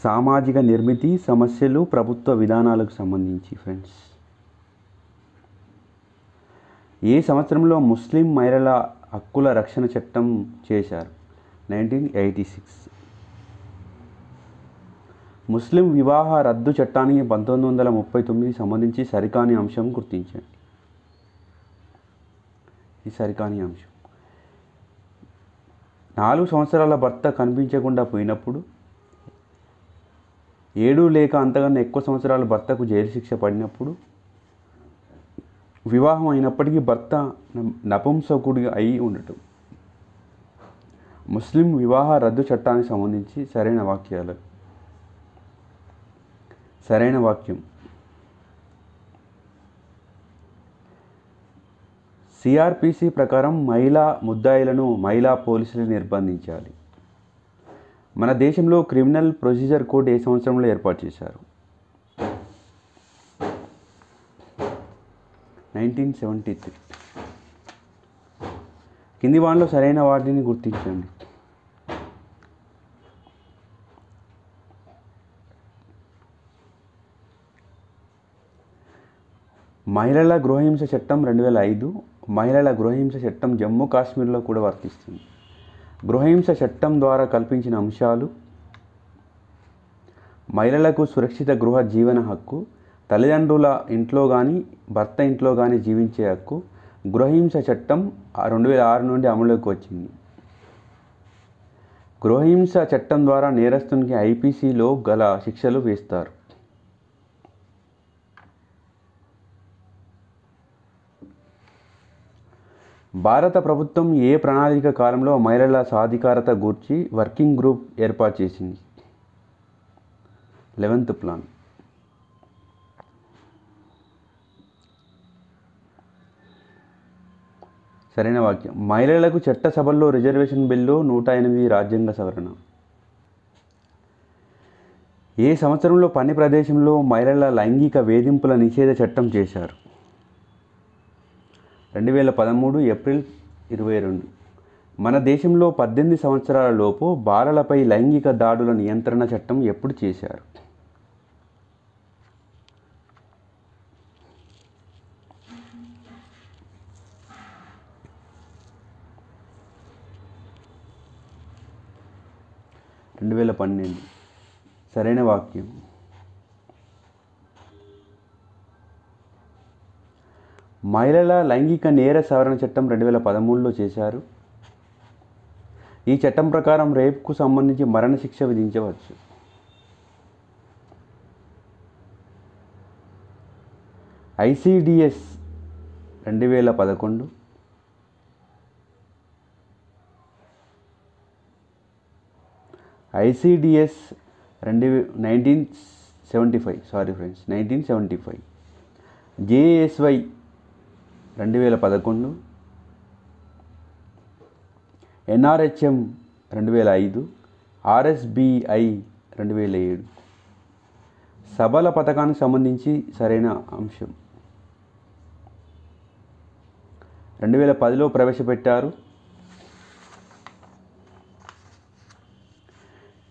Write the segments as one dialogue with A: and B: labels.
A: సామాజిక నిర్మితి సమస్యలు ప్రభుత్వ విధానాలకు సంబంధించి ఫ్రెండ్స్. ఏ సంవత్సరంలో ముస్లిం మహిళల హక్కుల రక్షణ చట్టం చేశారు? 1986. ముస్లిం వివాహ రద్దు చట్టానికి 1939 సంబంధించి సరికాని అంశం గుర్తించండి. ఈ సరికాని అంశం 4 సంవత్సరాల భర్త కనిపించకుండా పోయినప్పుడు, 7 లేక అంతకన్నా ఎక్కువ సంవత్సరాల భర్తకు జైలు శిక్ష పడినప్పుడు, వివాహం అయినప్పటికీ భర్త నపుంసకుడి అయి ఉండటం. ముస్లిం వివాహ రద్దు చట్టానికి సంబంధించి సరైన వాక్యాలు. సరైన వాక్యం సిఆర్పిసి ప్రకారం మహిళా ముద్దాయిలను మహిళా పోలీసులు నిర్బంధించాలి. మన దేశంలో క్రిమినల్ ప్రొసీజర్ కోడ్ ఏ సంవత్సరంలో ఏర్పాటు చేశారు? 1973. కింది వాటిలో సరైన వాటిని గుర్తించండి. మహిళల గృహహింస చట్టం 2005. మహిళల గృహహింస చట్టం జమ్మూ కాశ్మీర్లో కూడా వర్తిస్తుంది. గృహహింస చట్టం ద్వారా కల్పించిన అంశాలు: మహిళలకు సురక్షిత గృహ జీవన హక్కు, తల్లిదండ్రుల ఇంట్లో కానీ భర్త ఇంట్లో కానీ జీవించే హక్కు. గృహహింస చట్టం 2006 నుండి అమలులోకి వచ్చింది. గృహహింస చట్టం ద్వారా నేరస్తునికి ఐపీసీలో గల శిక్షలు వేస్తారు. భారత ప్రభుత్వం ఏ ప్రణాళిక కాలంలో మహిళల సాధికారత గూర్చి వర్కింగ్ గ్రూప్ ఏర్పాటు చేసింది? 11th plan. సరైన వాక్యం మహిళలకు చట్టసభల్లో రిజర్వేషన్ బిల్లు 108 రాజ్యాంగ సవరణ. ఏ సంవత్సరంలో పని ప్రదేశంలో మహిళల లైంగిక వేధింపుల నిషేధ చట్టం చేశారు? 2013 ఏప్రిల్ 22. మన దేశంలో 18 సంవత్సరాల లోపు బాలలపై లైంగిక దాడుల నియంత్రణ చట్టం ఎప్పుడు చేశారు? 2012. సరైన వాక్యం మహిళల లైంగిక నేర సవరణ చట్టం 2013లో చేశారు. ఈ చట్టం ప్రకారం రేప్కు సంబంధించి మరణశిక్ష విధించవచ్చు. ఐసిడిఎస్ 2011. ఐసిడిఎస్ 1975. జేఎస్వై 2011. ఎన్ఆర్హెచ్ఎం 2005. ఆర్ఎస్బిఐ 2007. సబల పథకానికి సంబంధించి సరైన అంశం 2010లో ప్రవేశపెట్టారు.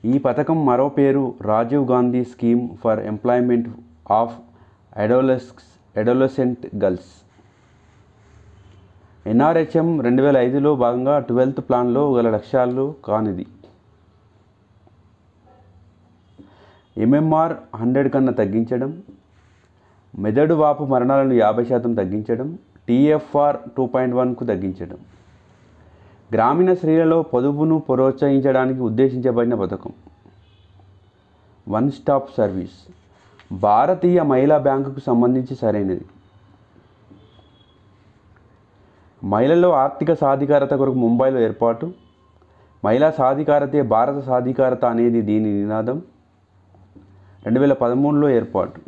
A: ఈ పథకం మరో పేరు Rajiv Gandhi scheme for employment of adolescent girls. NRHM 2005లో భాగంగా 12th ప్లాన్లో గల లక్ష్యాలు కానిది. ఎంఎంఆర్ 100 కన్నా తగ్గించడం, మెదడు వాపు మరణాలను 50% తగ్గించడం, టీఎఫ్ఆర్ 2.1కు తగ్గించడం. గ్రామీణ స్త్రీలలో పొదుపును ప్రోత్సహించడానికి ఉద్దేశించబడిన పథకం వన్ స్టాప్ సర్వీస్. భారతీయ మహిళా బ్యాంకుకు సంబంధించి సరైనది. మహిళల్లో ఆర్థిక సాధికారత కొరకు ముంబైలో ఏర్పాటు. మహిళా సాధికారతే భారత సాధికారత అనేది దీని నినాదం. 2013లో ఏర్పాటు.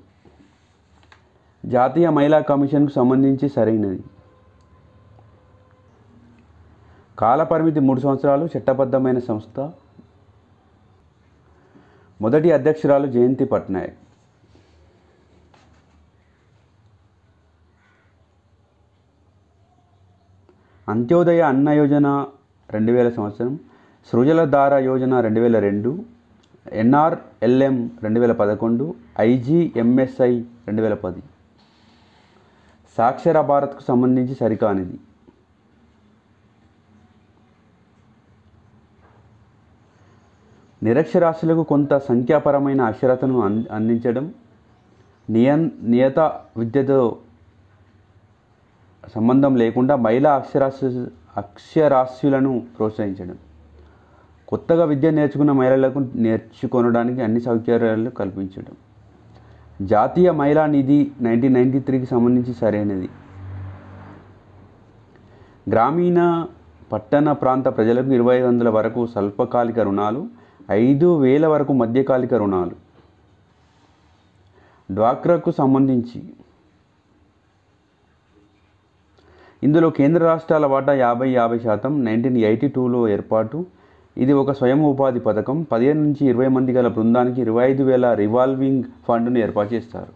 A: జాతీయ మహిళా కమిషన్కు సంబంధించి సరైనది. కాలపరిమితి 3 సంవత్సరాలు. చట్టబద్ధమైన సంస్థ. మొదటి అధ్యక్షురాలు జయంతి పట్నాయక్. అంత్యోదయ అన్న యోజన 2000 సంవత్సరం. సృజల ధార యోజన 2002. NRLM 2011, IGMSI 2010. సాక్షర భారత్కు సంబంధించి సరికానిది. నిరక్షరాస్యులకు కొంత సంఖ్యాపరమైన అక్షరతను అందించడం, నియత విద్యతో సంబంధం లేకుండా మహిళా అక్షరాస్యులను ప్రోత్సహించడం, కొత్తగా విద్య నేర్చుకున్న మహిళలకు నేర్చుకోవడానికి అన్ని సౌకర్యాలు కల్పించడం. జాతీయ మహిళా నిధి 1993కి సంబంధించి సరైనది. గ్రామీణ పట్టణ ప్రాంత ప్రజలకు 2500 వరకు స్వల్పకాలిక రుణాలు, 5000 వరకు మధ్యకాలిక రుణాలు. డ్వాక్రాకు సంబంధించి ఇందులో కేంద్ర రాష్ట్రాల వాటా 50% 1982లో ఏర్పాటు. ఇది ఒక స్వయం ఉపాధి పథకం. 15 నుంచి 20 మంది గల బృందానికి 25,000 రివాల్వింగ్ ఫండ్ను ఏర్పాటు చేస్తారు.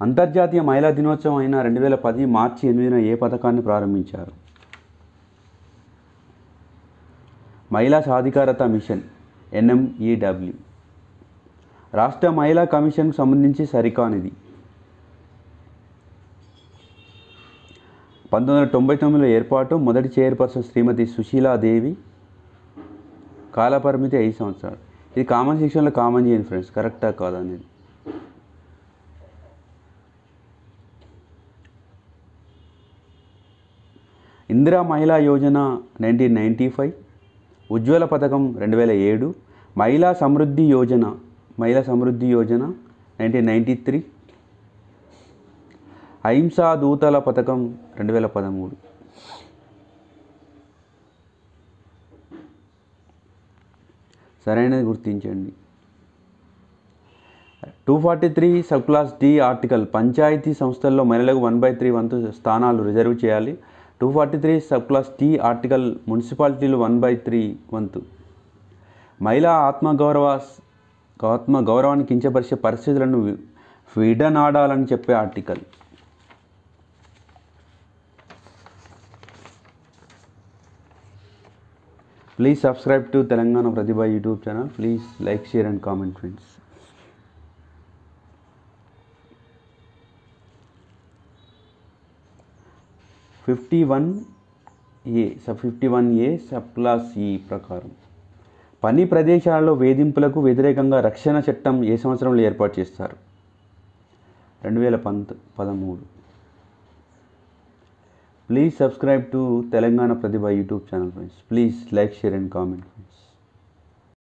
A: అంతర్జాతీయ మహిళా దినోత్సవం అయిన 2010 మార్చి 8న ఏ పథకాన్ని ప్రారంభించారు? మహిళా సాధికారత మిషన్ NMEW. రాష్ట్ర మహిళా కమిషన్కు సంబంధించి సరికానిది. 1999లో ఏర్పాటు. మొదటి చైర్పర్సన్ శ్రీమతి సుశీలాదేవి. కాలపరిమితి 5 సంవత్సరాలు. ఇది కామన్ సెక్షన్లో కామన్ చేయండి ఫ్రెండ్స్, కరెక్టా కాదా అనేది. ఇందిరా మహిళా యోజన 1995, ఉజ్వల పథకం 2007, మహిళా సమృద్ధి యోజన 1993, అహింసా దూతల పథకం 2013. సరైనది గుర్తించండి. 243 sub class D article panchayati సంస్థల్లో మహిళలకు 1/3 వంతు స్థానాలు రిజర్వ్ చేయాలి. 243 సబ్ క్లాస్ T ఆర్టికల్ మున్సిపాలిటీలు 1/3 వంతు. మహిళా ఆత్మగౌరవాన్ని కించపరిచే పరిస్థితులను విడనాడాలని చెప్పే article. Please subscribe to Telangana Pratibha YouTube channel. Please like, share and comment friends. Sub 51A sub class E ప్రకారం పని ప్రదేశాలలో వేధింపులకు వ్యతిరేకంగా రక్షణ చట్టం ఏ సంవత్సరంలో ఏర్పాటు చేస్తారు? 2013. Please subscribe to Telangana Pratibha YouTube channel friends. Please like, share and comment.